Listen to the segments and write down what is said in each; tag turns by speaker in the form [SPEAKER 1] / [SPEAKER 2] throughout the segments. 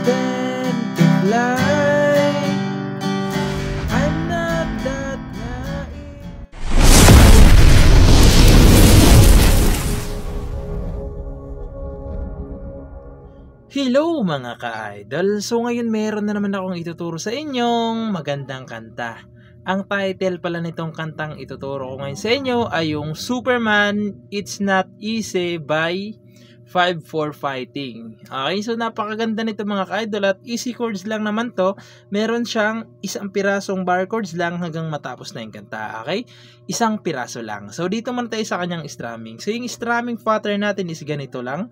[SPEAKER 1] stand to fly. I'm not that naive. Hello mga ka-idol! So ngayon meron na naman akong ituturo sa inyong magandang kanta. Ang title pala nitong kantang ituturo ko ngayon sa inyo ay yung Superman It's Not Easy by 5-4 Fighting. Okay, so napakaganda nito mga ka-idol at easy chords lang naman to. Meron siyang isang pirasong bar chords lang hanggang matapos na yung kanta. Okay, isang piraso lang. So dito man tayo sa kanyang strumming. So yung strumming pattern natin is ganito lang.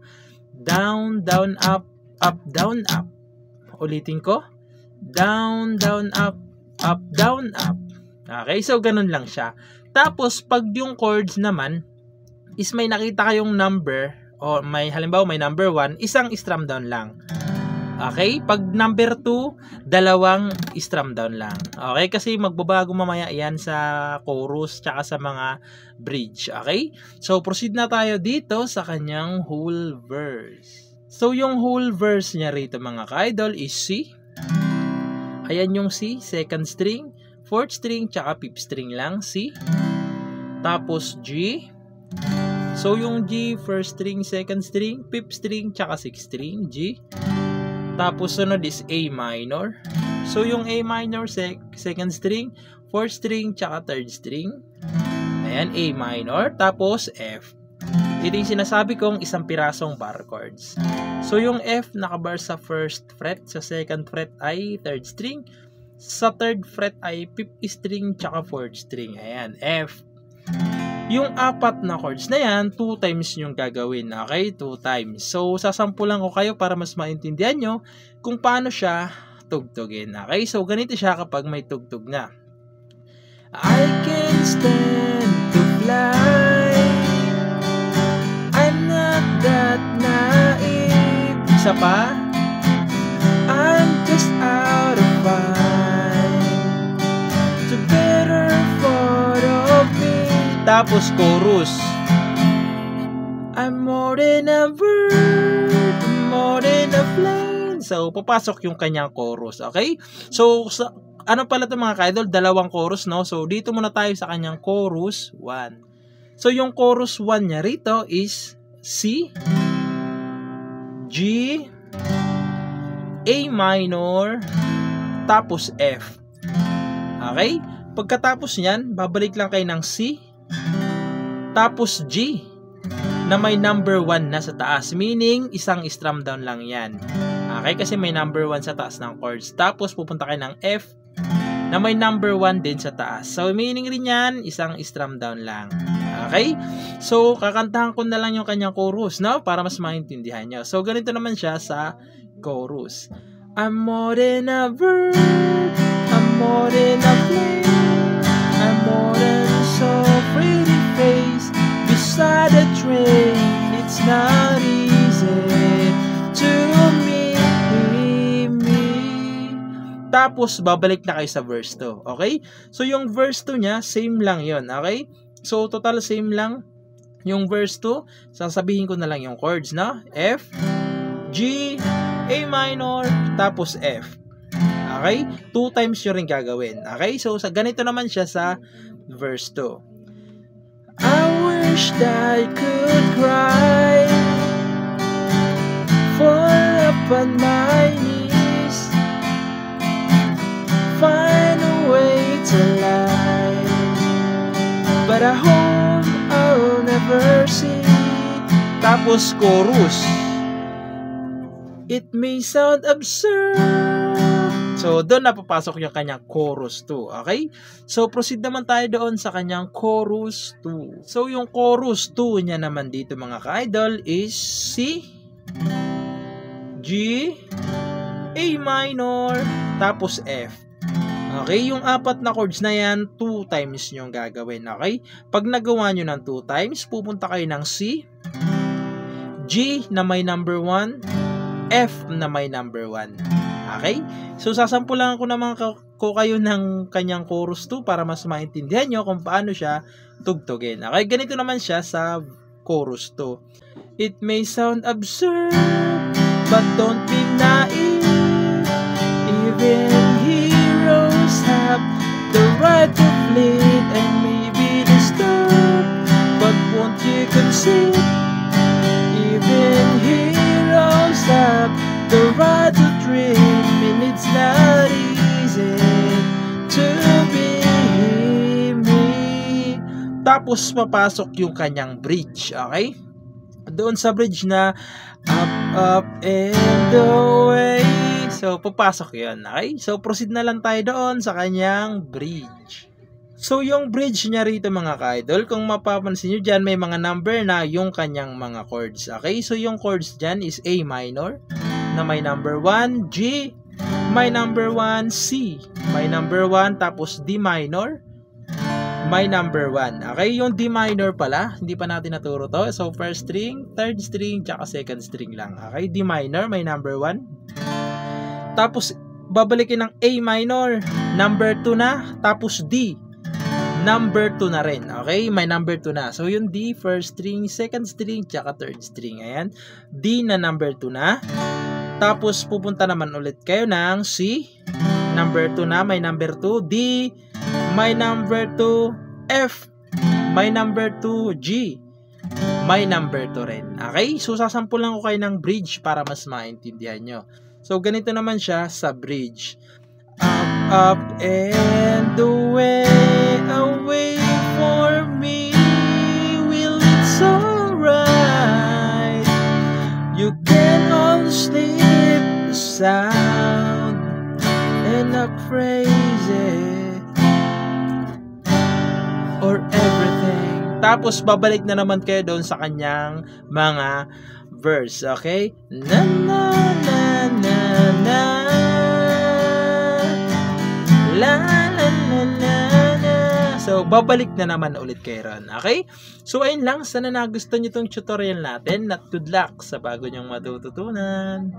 [SPEAKER 1] Down, down, up, up, down, up. Ulitin ko. Down, down, up, down, up. Okay, so ganun lang siya. Tapos, pag yung chords naman, is may nakita kayong number, o may halimbawa may number 1, isang strum down lang. Okay, pag number 2, dalawang strum down lang. Okay, kasi magbabago mamaya yan sa chorus, tsaka sa mga bridge. Okay, so proceed na tayo dito sa kanyang whole verse. So, yung whole verse niya rito mga ka-idol is C. Ayan yung C, second string, fourth string, tsaka fifth string lang, C. Tapos G. So, yung G, first string, second string, fifth string, tsaka sixth string, G. Tapos, sunod is A minor. So, yung A minor, second string, fourth string, tsaka third string. Ayan, A minor. Tapos, F. Ito yung sinasabi kong isang pirasong bar chords. So, yung F nakabar sa first fret, sa second fret ay third string, sa third fret ay fifth string, tsaka fourth string. Ayan, F. Yung apat na chords na yan, 2 times yung gagawin. Okay, 2 times. So, sasampulan ko kayo para mas maintindihan nyo kung paano siya tugtugin. Okay, so ganito siya kapag may tugtog na. I can stand to fly. That naive. Isa pa. I'm just out of mind to better part of me. Tapos chorus. I'm more than a bird, more than a plane. So, papasok yung kanyang chorus. Okay? So, ano pala ito mga ka-idol? Dalawang chorus, no? So, dito muna tayo sa kanyang chorus 1. So, yung chorus 1 niya rito is C, G, A minor, tapos F. Okay? Pagkatapos niyan, babalik lang kayo ng C, tapos G, na may number 1 na sa taas. Meaning, isang strum down lang yan. Okay? Kasi may number 1 sa taas ng chords. Tapos, pupunta kayo ng F, na may number 1 din sa taas. So, meaning rin yan, isang strum down lang. Okay? So, kakantahan ko na lang yung kanyang chorus, no? Para mas maintindihan nyo. So, ganito naman siya sa chorus. I'm more than a bird, I'm more than a plane, I'm more than a so pretty face beside a train. It's not easy to meet me. Tapos, babalik na kayo sa verse 2. Okay? So, yung verse 2 niya, same lang yon. Okay? So, total same lang yung verse 2. Sasabihin ko na lang yung chords, no? F, G, A minor, tapos F. Okay? 2 times yun rin gagawin. Okay? So, ganito naman siya sa verse 2. I wish that I could cry, fall upon my knees, find a way to lie. But I hope I'll never see. Tapos chorus. It may sound absurd. So, doon napapasok yung kanyang chorus 2. Okay? So, proceed naman tayo doon sa kanyang chorus 2. So, yung chorus 2 niya naman dito mga ka-idol is C, G, A minor, tapos F. Okay, yung apat na chords na yan, 2 times yung gagawin. Okay? Pag nagawa nyo ng 2 times, pupunta kayo ng C, G na may number 1, F na may number 1. Okay? So, sasampulan ko naman ko kayo ng kanyang chorus 2 para mas maintindihan nyo kung paano siya tugtugin. Okay? Ganito naman siya sa chorus 2. It may sound absurd, but don't be naive. the right to bleed and maybe disturb, but won't you concede? Even heroes have the right to dream, and it's not easy to be me. Tapos papasok yung kanyang bridge, okay? Doon sa bridge na up and away. So, papasok yun, okay? So, proceed na lang tayo doon sa kanyang bridge. So, yung bridge niya rito mga ka-idol, kung mapapansin nyo dyan, may mga number na yung kanyang mga chords, okay? So, yung chords dyan is A minor, na may number 1, G, may number 1, C, may number 1, tapos D minor, may number 1. Okay, yung D minor pala, hindi pa natin naturo to. So, first string, third string, tsaka second string lang. Okay, D minor, may number 1. Tapos, babalikin ng A minor, number 2 na, tapos D, number 2 na rin. Okay, may number 2 na. So, yung D, first string, second string, tsaka third string. Ayan, D na number 2 na. Tapos, pupunta naman ulit kayo ng C, number 2 na, may number 2, D, may number 2, F, may number 2, G, may number 2 rin. Okay? So, sasampulan ko kayo ng bridge para mas maintindihan nyo. So, ganito naman siya sa bridge. Up and away, away for me, will it's alright. You can all sleep the sound and not crazy or everything. Tapos babalik na naman kayo doon sa kanyang mga verse, okay? Na na na na na la la la la la. So babalik na naman ulit kayo ron, okay? So ayun lang, sana nagustuhan niyo tong tutorial natin at good luck sa bago niyong matututunan.